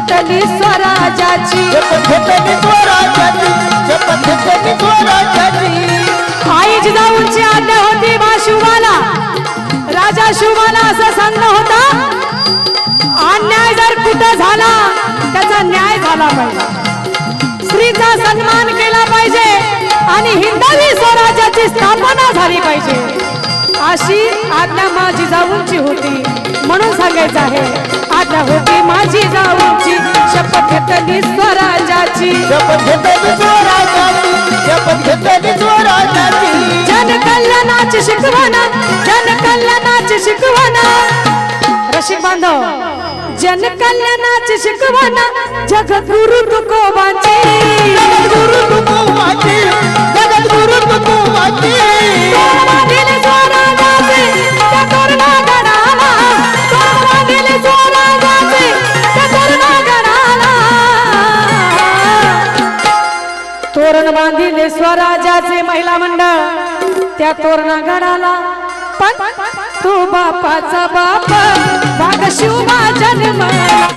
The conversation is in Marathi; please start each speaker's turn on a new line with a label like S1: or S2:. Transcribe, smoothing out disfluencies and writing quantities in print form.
S1: घेतली स्वराजाची,
S2: शपथ घेतली स्वराजाची, शपथ घेतली स्वराजाची।
S1: आई जिजाऊंची आज्ञा होती बा शिवाला, राजा शिवाला असं सांगणं होता, अन्याय जर कुठं झाला त्याचा न्याय झाला पाहिजे, स्त्रीचा सन्मान केला पाहिजे आणि हिंदवी स्वराज्याची स्थापना झाली पाहिजे, अशी आज्ञा माझी जिजाऊंची होती। म्हणून सांगायचं आहे, आज्ञा होती माझी जिजाऊंची, शपथ घेतली स्वराज्याची,
S2: शपथ घेतली स्वराजाची, शपथ घेतली स्वराजाची।
S1: जनकल्याणाची शिकवण, जनकल्याणाची शिकवण, रसिक बांधव, जनकल्याणाची शिकवण जगद्गुरु तुकोबांची,
S2: जगद्गुरु तुकोबांची, जगद्गुरु तुकोबांची।
S1: तोरणमांडीले स्वराजाचे त्या तोरणगडाला, तोरणमांडीले स्वराजाचे त्या तोरणगडाला, तोरण बांधिले स्वराजाचे महिला मंडळ त्या तोरणगडाला। पण तो बापाचा बाप वाघ शिवबा जन्म